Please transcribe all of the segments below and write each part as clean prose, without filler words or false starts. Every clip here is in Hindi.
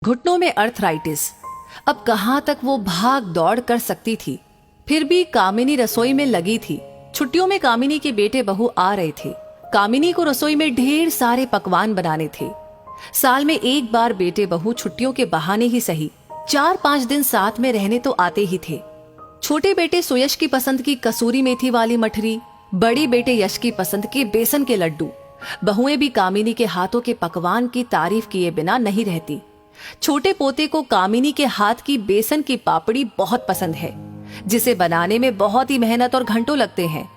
घुटनों में अर्थराइटिस। अब कहाँ तक वो भाग दौड़ कर सकती थी। फिर भी कामिनी रसोई में लगी थी। छुट्टियों में कामिनी के बेटे बहू आ रहे थे। कामिनी को रसोई में ढेर सारे पकवान बनाने थे। साल में एक बार बेटे बहू छुट्टियों के बहाने ही सही 4-5 दिन साथ में रहने तो आते ही थे। छोटे बेटे सुयश की पसंद की कसूरी मेथी वाली मठरी, बड़ी बेटे यश की पसंद के बेसन के लड्डू। बहुएं भी कामिनी के हाथों के पकवान की तारीफ किए बिना नहीं रहती। छोटे पोते को कामिनी के हाथ की बेसन की पापड़ी बहुत पसंद है, जिसे बनाने में बहुत ही मेहनत और घंटों लगते हैं।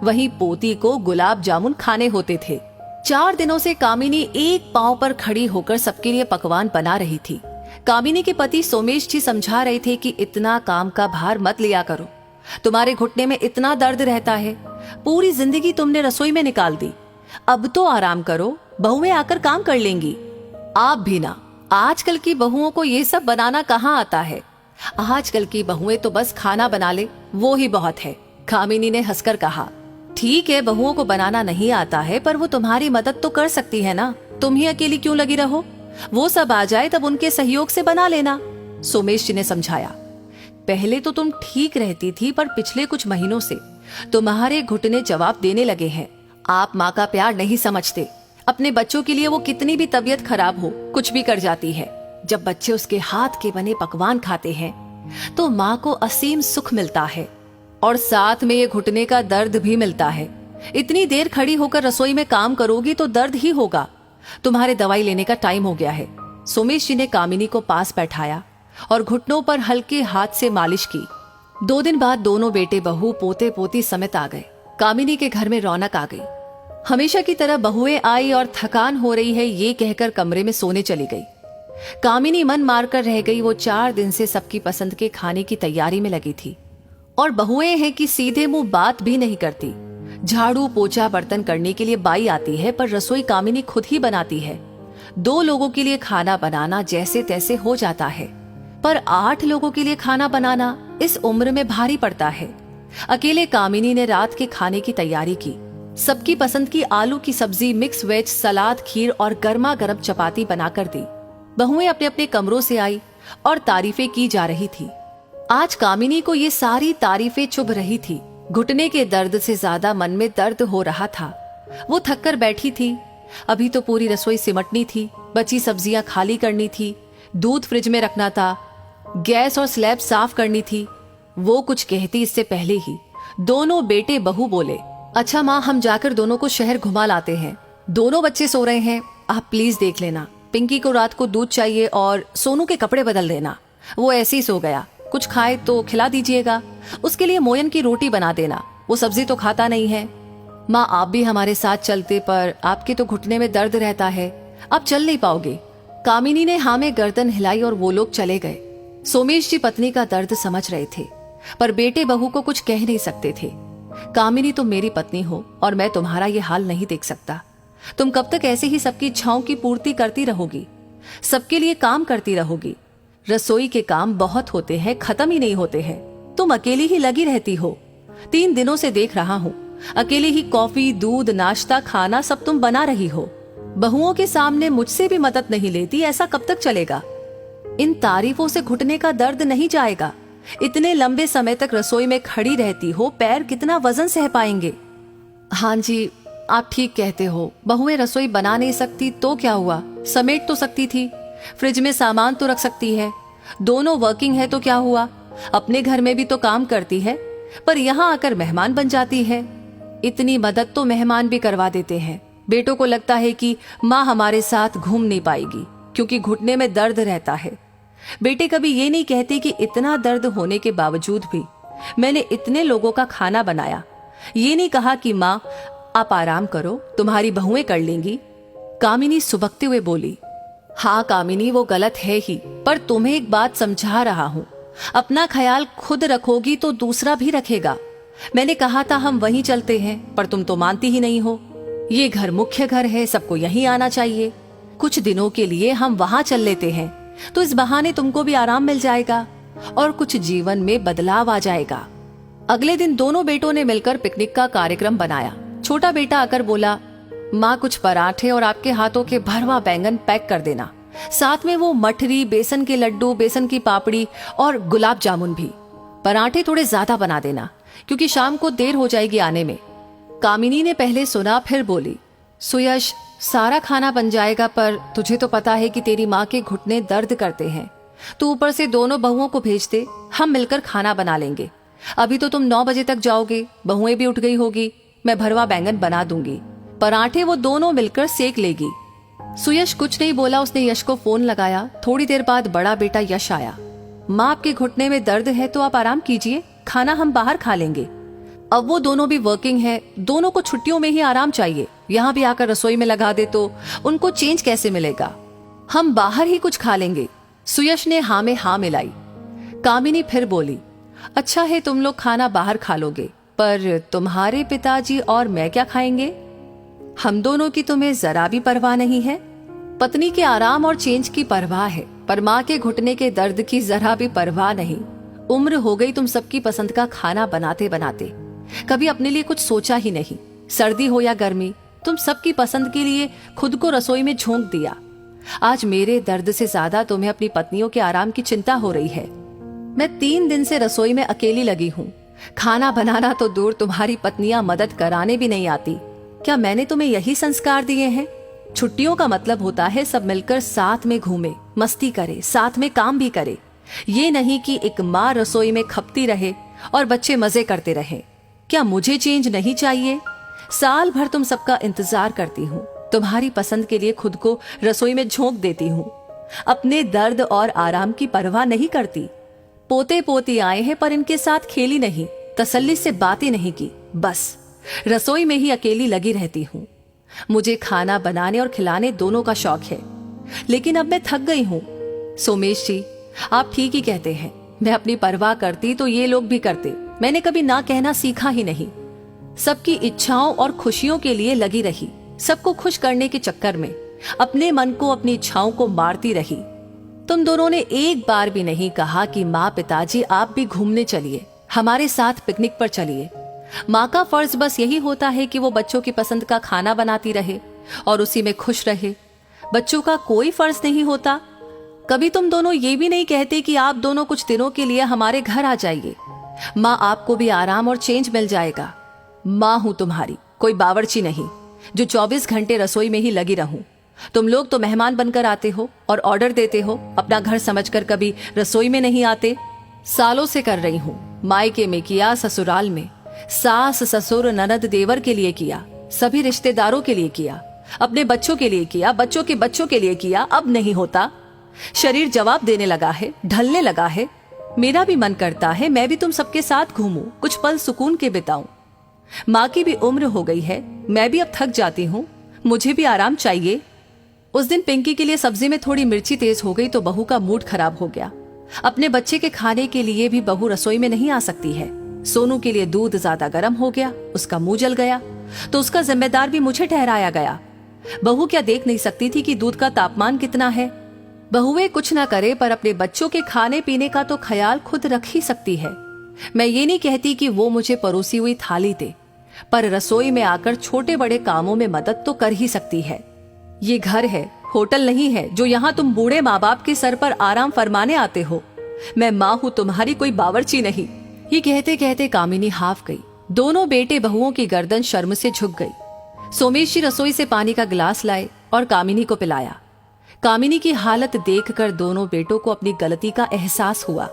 वहीं पोती को गुलाब जामुन खाने होते थे। 4 दिनों से कामिनी एक पांव पर खड़ी होकर सबके लिए पकवान बना रही थी। कामिनी के पति सोमेश जी समझा रहे थे कि इतना काम का भार मत लिया करो, तुम्हारे घुटने में इतना दर्द रहता है, पूरी जिंदगी तुमने रसोई में निकाल दी, अब तो आराम करो, बहुएं आकर काम कर लेंगी। आप भी ना, आजकल की बहुओं को ये सब बनाना कहाँ आता है। आजकल की बहुएं तो बस खाना बना ले, वो ही बहुत है। कामिनी ने हंसकर कहा, ठीक है बहुओं को बनाना नहीं आता है, पर वो तुम्हारी मदद तो कर सकती है ना, तुम ही अकेली क्यों लगी रहो, वो सब आ जाए तब उनके सहयोग से बना लेना। सोमेश जी ने समझाया, पहले तो तुम ठीक रहती थी, पर पिछले कुछ महीनों से तुम्हारे घुटने जवाब देने लगे हैं। आप माँ का प्यार नहीं समझते। अपने बच्चों के लिए वो कितनी भी तबीयत खराब हो कुछ भी कर जाती है। जब बच्चे उसके हाथ के बने पकवान खाते हैं तो माँ को असीम सुख मिलता है, और साथ में ये घुटने का दर्द भी मिलता है। इतनी देर खड़ी होकर रसोई में काम करोगी तो दर्द ही होगा। तुम्हारे दवाई लेने का टाइम हो गया है। सोमेश जी ने कामिनी को पास बैठाया और घुटनों पर हल्के हाथ से मालिश की। 2 दिन बाद दोनों बेटे बहू पोते पोती समेत आ गए। कामिनी के घर में रौनक आ गई। हमेशा की तरह बहुएं आई और थकान हो रही है ये कहकर कमरे में सोने चली गई। कामिनी मन मारकर रह गई। वो 4 दिन से सबकी पसंद के खाने की तैयारी में लगी थी, और बहुएं हैं कि सीधे मुंह बात भी नहीं करती। झाड़ू पोछा बर्तन करने के लिए बाई आती है, पर रसोई कामिनी खुद ही बनाती है। 2 लोगों के लिए खाना बनाना जैसे तैसे हो जाता है, पर 8 लोगों के लिए खाना बनाना इस उम्र में भारी पड़ता है। अकेले कामिनी ने रात के खाने की तैयारी की। सबकी पसंद की आलू की सब्जी, मिक्स वेज, सलाद, खीर और गर्मा गर्म चपाती बनाकर दी। बहुएं अपने अपने कमरों से आई और तारीफें की जा रही थी। आज कामिनी को ये सारी तारीफें चुभ रही थी। घुटने के दर्द से ज्यादा मन में दर्द हो रहा था। वो थक कर बैठी थी। अभी तो पूरी रसोई सिमटनी थी, बची सब्जियां खाली करनी थी, दूध फ्रिज में रखना था, गैस और स्लैब साफ करनी थी। वो कुछ कहती इससे पहले ही दोनों बेटे बहू बोले, अच्छा माँ, हम जाकर दोनों को शहर घुमा लाते हैं। दोनों बच्चे सो रहे हैं, आप प्लीज देख लेना। पिंकी को रात को दूध चाहिए और सोनू के कपड़े बदल देना, वो ऐसे ही सो गया। कुछ खाए तो खिला दीजिएगा। उसके लिए मोयन की रोटी बना देना, वो सब्जी तो खाता नहीं है। माँ, आप भी हमारे साथ चलते, पर आपके तो घुटने में दर्द रहता है, आप चल नहीं पाओगे। कामिनी ने हाँ में गर्दन हिलाई और वो लोग चले गए। सोमेश जी पत्नी का दर्द समझ रहे थे, पर बेटे बहू को कुछ कह नहीं सकते थे। कामिनी, तुम मेरी पत्नी हो और मैं तुम्हारा ये हाल नहीं देख सकता। तुम कब तक ऐसे ही सबकी इच्छाओं की पूर्ति करती रहोगी, सबके लिए काम करती रहोगी। रसोई के काम बहुत होते हैं, खत्म ही नहीं होते हैं। तुम अकेली ही लगी रहती हो। 3 दिनों से देख रहा हूँ, अकेले ही कॉफी, दूध, नाश्ता, खाना सब तुम बना रही हो। बहुओं के सामने मुझसे भी मदद नहीं लेती, ऐसा कब तक चलेगा। इन तारीफों से घुटने का दर्द नहीं जाएगा। इतने लंबे समय तक रसोई में खड़ी रहती हो, पैर कितना वजन सह पाएंगे। हाँ जी, आप ठीक कहते हो। बहुएं रसोई बना नहीं सकती तो क्या हुआ, समेट तो सकती थी, फ्रिज में सामान तो रख सकती है। दोनों वर्किंग है तो क्या हुआ, अपने घर में भी तो काम करती है, पर यहाँ आकर मेहमान बन जाती है। इतनी मदद तो मेहमान भी करवा देते हैं। बेटों को लगता है कि माँ हमारे साथ घूम नहीं पाएगी क्योंकि घुटने में दर्द रहता है। बेटे कभी ये नहीं कहते कि इतना दर्द होने के बावजूद भी मैंने इतने लोगों का खाना बनाया। ये नहीं कहा कि माँ आप आराम करो, तुम्हारी बहुएं कर लेंगी। कामिनी सुबकते हुए बोली, हाँ कामिनी, वो गलत है ही, पर तुम्हें एक बात समझा रहा हूँ, अपना ख्याल खुद रखोगी तो दूसरा भी रखेगा। मैंने कहा था हम वहीं चलते हैं, पर तुम तो मानती ही नहीं हो। ये घर मुख्य घर है, सबको यहीं आना चाहिए। कुछ दिनों के लिए हम वहां चल लेते हैं, तो इस बहाने तुमको भी आराम मिल जाएगा और कुछ जीवन में बदलाव आ जाएगा। अगले दिन दोनों बेटों ने मिलकर पिकनिक का कार्यक्रम बनाया। छोटा बेटा आकर बोला, माँ कुछ पराठे और आपके हाथों के भरवा बैंगन पैक कर देना, साथ में वो मठरी, बेसन के लड्डू, बेसन की पापड़ी और गुलाब जामुन भी। पराठे थोड़े ज्यादा बना देना, क्योंकि शाम को देर हो जाएगी आने में। कामिनी ने पहले सुना, फिर बोली, सुयश, सारा खाना बन जाएगा, पर तुझे तो पता है कि तेरी माँ के घुटने दर्द करते हैं। तू ऊपर से दोनों बहुओं को भेज दे, हम मिलकर खाना बना लेंगे। अभी तो तुम 9 बजे तक जाओगे, बहुएं भी उठ गई होगी। मैं भरवा बैंगन बना दूंगी, पराठे वो दोनों मिलकर सेक लेगी। सुयश कुछ नहीं बोला, उसने यश को फोन लगाया। थोड़ी देर बाद बड़ा बेटा यश आया। माँ, आपके घुटने में दर्द है तो आप आराम कीजिए, खाना हम बाहर खा लेंगे। अब वो दोनों भी वर्किंग है, दोनों को छुट्टियों में ही आराम चाहिए। यहाँ भी आकर रसोई में लगा दे तो उनको चेंज कैसे मिलेगा? हम बाहर ही कुछ खा लेंगे। सुयश ने हाँ में हाँ मिलाई। कामिनी फिर बोली, अच्छा है तुम लोग खाना बाहर खा लोगे, पर तुम्हारे पिताजी और मैं क्या खाएंगे? हम दोनों की तुम्हें जरा भी परवाह नहीं है। पत्नी के आराम और चेंज की परवाह है, पर माँ के घुटने के दर्द की जरा भी परवाह नहीं। उम्र हो गई तुम सबकी पसंद का खाना बनाते बनाते, कभी अपने लिए कुछ सोचा ही नहीं। सर्दी हो या गर्मी, तुम सबकी पसंद के लिए खुद को रसोई में झोंक दिया। आज मेरे दर्द से ज्यादा तुम्हें अपनी पत्नियों के आराम की चिंता हो रही है। मैं 3 दिन से रसोई में अकेली लगी हूँ। खाना बनाना तो दूर, तुम्हारी पत्नियां मदद कराने भी नहीं आती। क्या मैंने तुम्हें यही संस्कार दिए हैं? छुट्टियों का मतलब होता है सब मिलकर साथ में घूमे, मस्ती करे, साथ में काम भी करे। ये नहीं कि एक माँ रसोई में खपती रहे और बच्चे मजे करते रहे। क्या मुझे चेंज नहीं चाहिए? साल भर तुम सबका इंतजार करती हूँ, तुम्हारी पसंद के लिए खुद को रसोई में झोंक देती हूँ। अपने दर्द और आराम की परवाह नहीं करती। पोते पोती आए हैं पर इनके साथ खेली नहीं, तसल्ली से बातें नहीं की, बस रसोई में ही अकेली लगी रहती हूँ। मुझे खाना बनाने और खिलाने दोनों का शौक है, लेकिन अब मैं थक गई हूँ। सोमेश जी, आप ठीक ही कहते हैं। मैं अपनी परवाह करती तो ये लोग भी करते। मैंने कभी ना कहना सीखा ही नहीं। सबकी इच्छाओं और खुशियों के लिए लगी रही, सबको खुश करने के चक्कर में अपने मन को, अपनी इच्छाओं को मारती रही। तुम दोनों ने एक बार भी नहीं कहा कि माँ, पिताजी आप भी घूमने चलिए, हमारे साथ पिकनिक पर चलिए। माँ का फर्ज बस यही होता है कि वो बच्चों की पसंद का खाना बनाती रहे और उसी में खुश रहे। बच्चों का कोई फर्ज नहीं होता। कभी तुम दोनों ये भी नहीं कहते कि आप दोनों कुछ दिनों के लिए हमारे घर आ जाइए। माँ, आपको भी आराम और चेंज मिल जाएगा। माँ हूं तुम्हारी, कोई बावर्ची नहीं जो 24 घंटे रसोई में ही लगी रहूं। तुम लोग तो मेहमान बनकर आते हो और ऑर्डर देते हो, अपना घर समझकर कभी रसोई में नहीं आते। सालों से कर रही हूं, मायके में किया, ससुराल में, सास ससुर ननद देवर के लिए किया, सभी रिश्तेदारों के लिए किया, अपने बच्चों के लिए किया, बच्चों के बच्चों के लिए किया। अब नहीं होता। शरीर जवाब देने लगा है, ढलने लगा है। मेरा भी मन करता है मैं भी तुम सबके साथ घूमूं, कुछ पल सुकून के बिताऊं। माँ की भी उम्र हो गई है, मैं भी अब थक जाती हूँ, मुझे भी आराम चाहिए। उस दिन पिंकी के लिए सब्जी में थोड़ी मिर्ची तेज हो गई तो बहू का मूड खराब हो गया। अपने बच्चे के खाने के लिए भी बहू रसोई में नहीं आ सकती है। सोनू के लिए दूध ज्यादा गर्म हो गया, उसका मुंह जल गया, तो उसका जिम्मेदार भी मुझे ठहराया गया। बहू क्या देख नहीं सकती थी कि दूध का तापमान कितना है? बहुएं कुछ ना करे पर अपने बच्चों के खाने पीने का तो ख्याल खुद रख ही सकती है। मैं ये नहीं कहती कि वो मुझे परोसी हुई थाली दे, पर रसोई में आकर छोटे बड़े कामों में मदद तो कर ही सकती है। ये घर है, होटल नहीं है जो यहाँ तुम बूढ़े माँ बाप के सर पर आराम फरमाने आते हो। मैं माँ हूँ तुम्हारी, कोई बावर्ची नहीं। ये कहते कहते कामिनी हाफ गई। दोनों बेटे बहुओं की गर्दन शर्म से झुक गई। सोमेश जी रसोई से पानी का गिलास लाए और कामिनी को पिलाया। कामिनी की हालत देखकर दोनों बेटों को अपनी गलती का एहसास हुआ।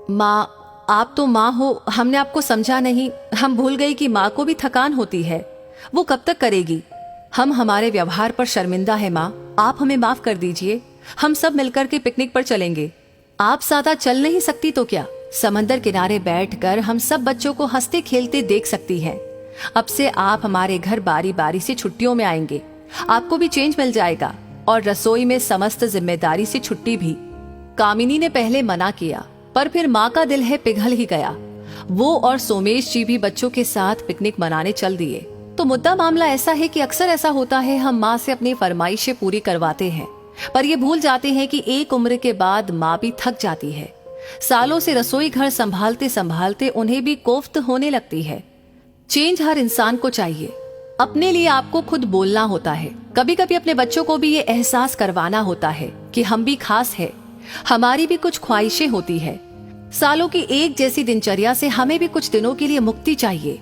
माँ, आप तो माँ हो, हमने आपको समझा नहीं। हम भूल गई कि माँ को भी थकान होती है, वो कब तक करेगी। हम हमारे व्यवहार पर शर्मिंदा है माँ, आप हमें माफ कर दीजिए। हम सब मिलकर के पिकनिक पर चलेंगे। आप सादा चल नहीं सकती तो क्या, समंदर किनारे बैठकर हम सब बच्चों को हंसते खेलते देख सकती हैं। अब से आप हमारे घर बारी बारी से छुट्टियों में आएंगे, आपको भी चेंज मिल जाएगा और रसोई में समस्त जिम्मेदारी से छुट्टी भी। कामिनी ने पहले मना किया, पर फिर माँ का दिल है पिघल ही गया। वो और सोमेश जी भी बच्चों के साथ पिकनिक मनाने चल दिए। तो मुद्दा मामला ऐसा है कि अक्सर ऐसा होता है, हम माँ से अपनी फरमाइशें पूरी करवाते हैं, पर ये भूल जाते हैं कि एक उम्र के बाद माँ भी थक जाती है। सालों से रसोई घर संभालते संभालते उन्हें भी कोफ्त होने लगती है। चेंज हर इंसान को चाहिए। अपने लिए आपको खुद बोलना होता है, कभी कभी अपने बच्चों को भी ये एहसास करवाना होता है कि हम भी खास है, हमारी भी कुछ ख्वाहिशें होती है। सालों की एक जैसी दिनचर्या से हमें भी कुछ दिनों के लिए मुक्ति चाहिए।